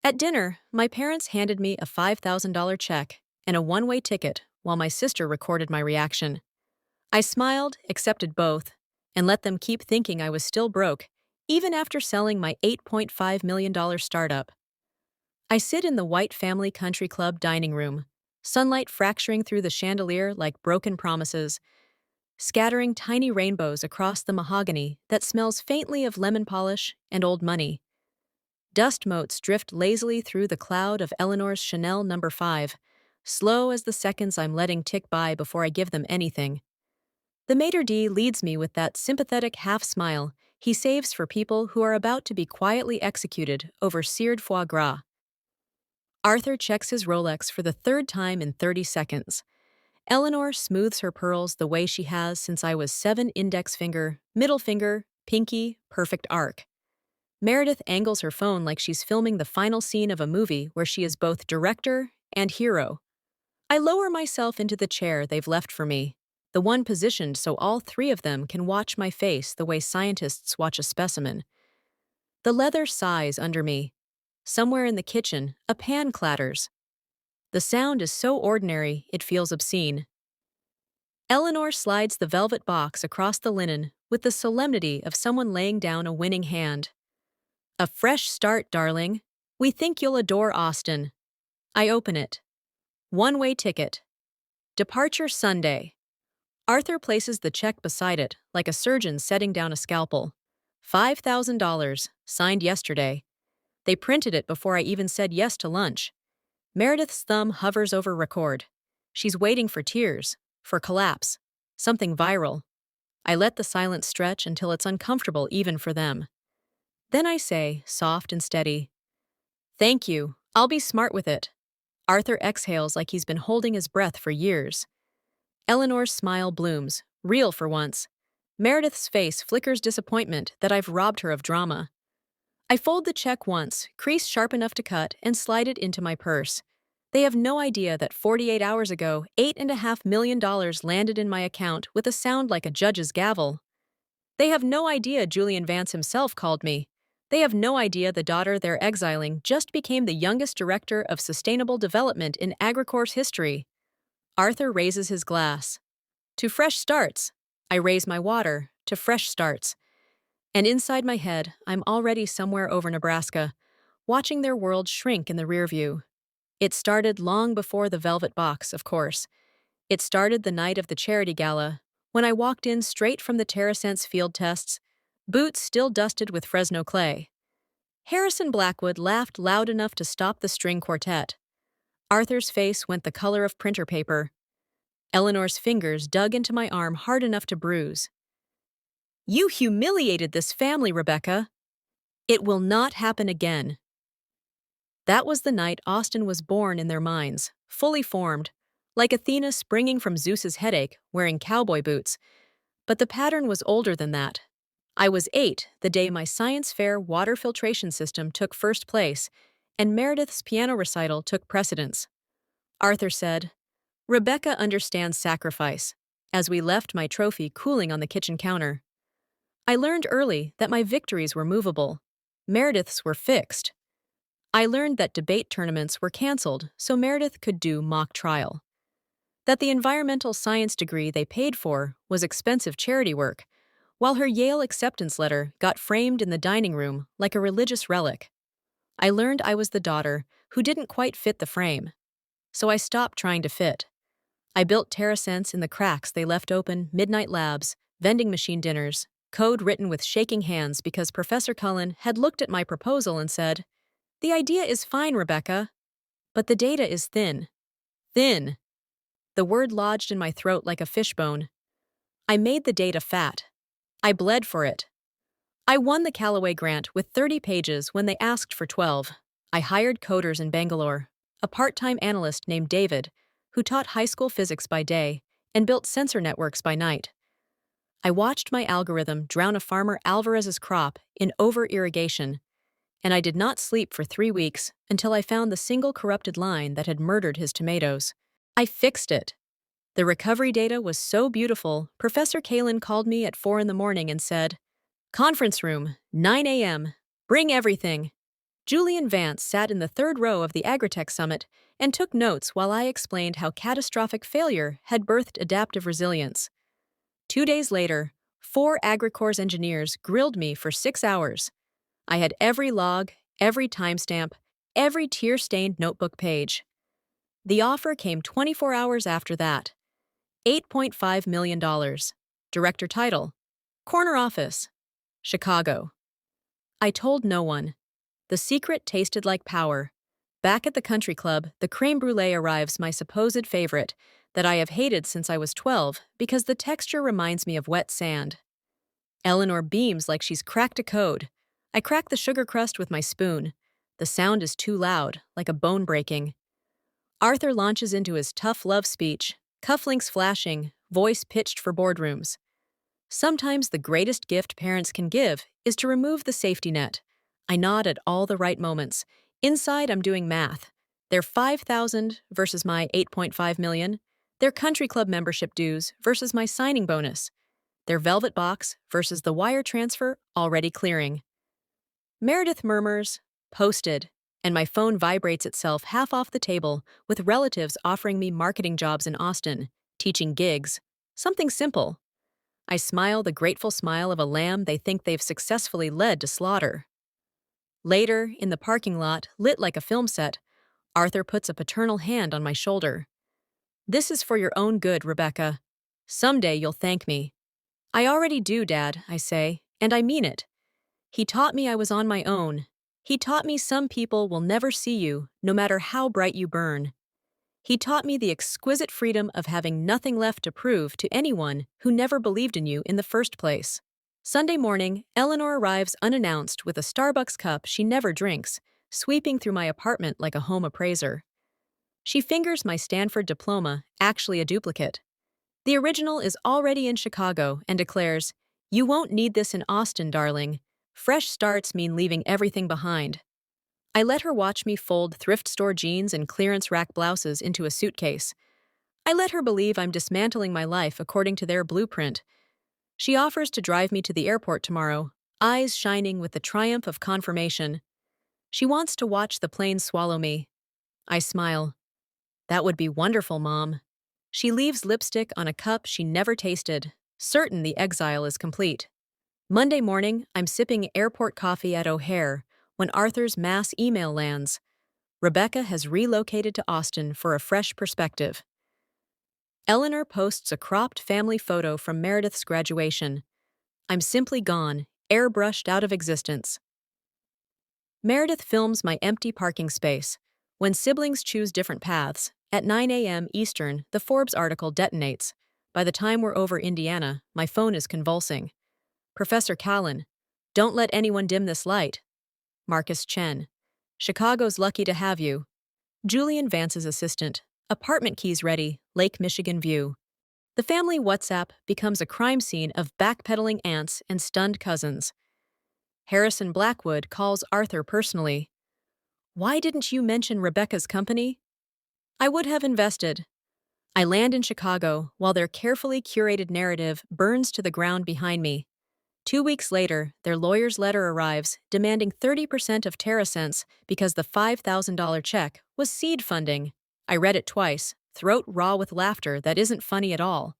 At dinner, my parents handed me a $5,000 check and a one-way ticket while my sister recorded my reaction. I smiled, accepted both, and let them keep thinking I was still broke, even after selling my $8.5 million startup. I sit in the White Family Country Club dining room, sunlight fracturing through the chandelier like broken promises, scattering tiny rainbows across the mahogany that smells faintly of lemon polish and old money. Dust motes drift lazily through the cloud of Eleanor's Chanel No. 5, slow as the seconds I'm letting tick by before I give them anything. The maitre d' leads me with that sympathetic half-smile he saves for people who are about to be quietly executed over seared foie gras. Arthur checks his Rolex for the third time in 30 seconds. Eleanor smooths her pearls the way she has since I was 7 index finger, middle finger, pinky, perfect arc. Meredith angles her phone like she's filming the final scene of a movie where she is both director and hero. I lower myself into the chair they've left for me, the one positioned so all three of them can watch my face the way scientists watch a specimen. The leather sighs under me. Somewhere in the kitchen, a pan clatters. The sound is so ordinary, it feels obscene. Eleanor slides the velvet box across the linen with the solemnity of someone laying down a winning hand. A fresh start, darling. We think you'll adore Austin. I open it. One-way ticket. Departure Sunday. Arthur places the check beside it, like a surgeon setting down a scalpel. $5,000, signed yesterday. They printed it before I even said yes to lunch. Meredith's thumb hovers over record. She's waiting for tears, for collapse, something viral. I let the silence stretch until it's uncomfortable even for them. Then I say, soft and steady, "Thank you, I'll be smart with it." Arthur exhales like he's been holding his breath for years. Eleanor's smile blooms, real for once. Meredith's face flickers disappointment that I've robbed her of drama. I fold the check once, crease sharp enough to cut, and slide it into my purse. They have no idea that 48 hours ago, $8.5 million landed in my account with a sound like a judge's gavel. They have no idea Julian Vance himself called me. They have no idea the daughter they're exiling just became the youngest director of sustainable development in Agricorp's history. Arthur raises his glass. To fresh starts. I raise my water. To fresh starts. And inside my head, I'm already somewhere over Nebraska, watching their world shrink in the rearview. It started long before the velvet box, of course. It started the night of the charity gala, when I walked in straight from the TerraSense field tests, boots still dusted with Fresno clay. Harrison Blackwood laughed loud enough to stop the string quartet. Arthur's face went the color of printer paper. Eleanor's fingers dug into my arm hard enough to bruise. "You humiliated this family, Rebecca. It will not happen again." That was the night Austin was born in their minds, fully formed, like Athena springing from Zeus's headache, wearing cowboy boots. But the pattern was older than that. I was 8 the day my science fair water filtration system took first place, and Meredith's piano recital took precedence. Arthur said, "Rebecca understands sacrifice," as we left my trophy cooling on the kitchen counter. I learned early that my victories were movable. Meredith's were fixed. I learned that debate tournaments were canceled so Meredith could do mock trial. That the environmental science degree they paid for was expensive charity work, while her Yale acceptance letter got framed in the dining room like a religious relic. I learned I was the daughter who didn't quite fit the frame. So I stopped trying to fit. I built TerraSense in the cracks they left open, midnight labs, vending machine dinners, code written with shaking hands because Professor Cullen had looked at my proposal and said, "The idea is fine, Rebecca, but the data is thin." Thin. The word lodged in my throat like a fishbone. I made the data fat. I bled for it. I won the Callaway grant with 30 pages when they asked for 12. I hired coders in Bangalore, a part-time analyst named David, who taught high school physics by day and built sensor networks by night. I watched my algorithm drown a farmer Alvarez's crop in over-irrigation, and I did not sleep for 3 weeks until I found the single corrupted line that had murdered his tomatoes. I fixed it. The recovery data was so beautiful, Professor Kalin called me at 4 in the morning and said, "Conference room, 9 a.m. Bring everything." Julian Vance sat in the third row of the Agritech Summit and took notes while I explained how catastrophic failure had birthed adaptive resilience. 2 days later, 4 AgriCorps engineers grilled me for 6 hours. I had every log, every timestamp, every tear-stained notebook page. The offer came 24 hours after that. $8.5 million. Director title. Corner office. Chicago. I told no one. The secret tasted like power. Back at the country club, the creme brulee arrives, my supposed favorite, that I have hated since I was 12 because the texture reminds me of wet sand. Eleanor beams like she's cracked a code. I crack the sugar crust with my spoon. The sound is too loud, like a bone breaking. Arthur launches into his tough love speech, cufflinks flashing, voice pitched for boardrooms. Sometimes the greatest gift parents can give is to remove the safety net. I nod at all the right moments. Inside, I'm doing math. Their $5,000 versus my $8.5 million. Their country club membership dues versus my signing bonus. Their velvet box versus the wire transfer already clearing. Meredith murmurs, posted, and my phone vibrates itself half off the table with relatives offering me marketing jobs in Austin, teaching gigs. Something simple. I smile the grateful smile of a lamb they think they've successfully led to slaughter. Later, in the parking lot, lit like a film set, Arthur puts a paternal hand on my shoulder. "This is for your own good, Rebecca. Someday you'll thank me." "I already do, Dad," I say, and I mean it. He taught me I was on my own. He taught me some people will never see you, no matter how bright you burn. He taught me the exquisite freedom of having nothing left to prove to anyone who never believed in you in the first place. Sunday morning, Eleanor arrives unannounced with a Starbucks cup she never drinks, sweeping through my apartment like a home appraiser. She fingers my Stanford diploma, actually a duplicate. The original is already in Chicago, and declares, "You won't need this in Austin, darling. Fresh starts mean leaving everything behind." I let her watch me fold thrift store jeans and clearance rack blouses into a suitcase. I let her believe I'm dismantling my life according to their blueprint. She offers to drive me to the airport tomorrow, eyes shining with the triumph of confirmation. She wants to watch the plane swallow me. I smile. "That would be wonderful, Mom." She leaves lipstick on a cup she never tasted, certain the exile is complete. Monday morning, I'm sipping airport coffee at O'Hare when Arthur's mass email lands. Rebecca has relocated to Austin for a fresh perspective. Eleanor posts a cropped family photo from Meredith's graduation. I'm simply gone, airbrushed out of existence. Meredith films my empty parking space. When siblings choose different paths, at 9 a.m. Eastern, the Forbes article detonates. By the time we're over Indiana, my phone is convulsing. Professor Callan, "Don't let anyone dim this light." Marcus Chen, "Chicago's lucky to have you." Julian Vance's assistant, "Apartment keys ready, Lake Michigan view." The family WhatsApp becomes a crime scene of backpedaling aunts and stunned cousins. Harrison Blackwood calls Arthur personally. "Why didn't you mention Rebecca's company?" I would have invested. I land in Chicago while their carefully curated narrative burns to the ground behind me. 2 weeks later, their lawyer's letter arrives demanding 30% of TerraSense because the $5,000 check was seed funding. I read it twice, throat raw with laughter that isn't funny at all.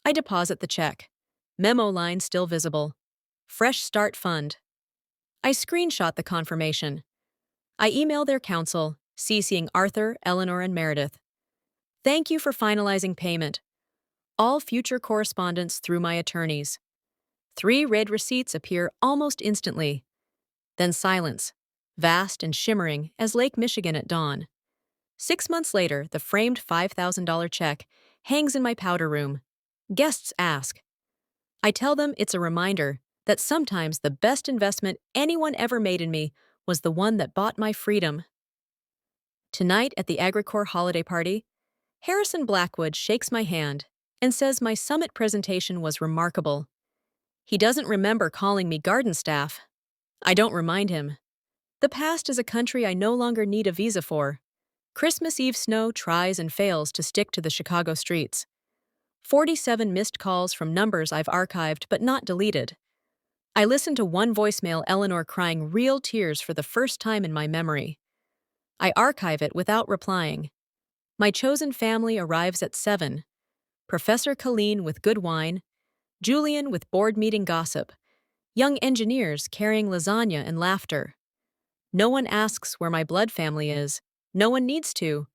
I deposit the check. Memo line still visible. Fresh Start Fund. I screenshot the confirmation. I email their counsel, CCing Arthur, Eleanor, and Meredith. "Thank you for finalizing payment. All future correspondence through my attorneys." 3 red receipts appear almost instantly. Then silence, vast and shimmering as Lake Michigan at dawn. 6 months later, the framed $5,000 check hangs in my powder room. Guests ask. I tell them it's a reminder that sometimes the best investment anyone ever made in me was the one that bought my freedom. Tonight at the AgriCorps holiday party, Harrison Blackwood shakes my hand and says my summit presentation was remarkable. He doesn't remember calling me garden staff. I don't remind him. The past is a country I no longer need a visa for. Christmas Eve snow tries and fails to stick to the Chicago streets. 47 missed calls from numbers I've archived but not deleted. I listened to one voicemail, Eleanor crying real tears for the first time in my memory. I archive it without replying. My chosen family arrives at 7. Professor Colleen with good wine, Julian with board meeting gossip, young engineers carrying lasagna and laughter. No one asks where my blood family is. No one needs to.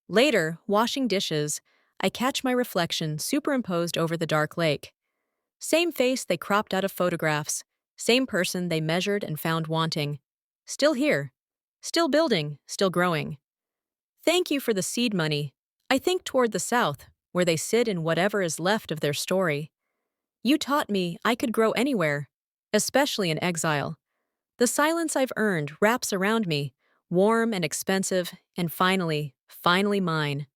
Later, washing dishes, I catch my reflection superimposed over the dark lake. Same face they cropped out of photographs, same person they measured and found wanting. Still here. Still building, still growing. Thank you for the seed money. I think toward the south, where they sit in whatever is left of their story. You taught me I could grow anywhere, especially in exile. The silence I've earned wraps around me, warm and expensive, and finally mine.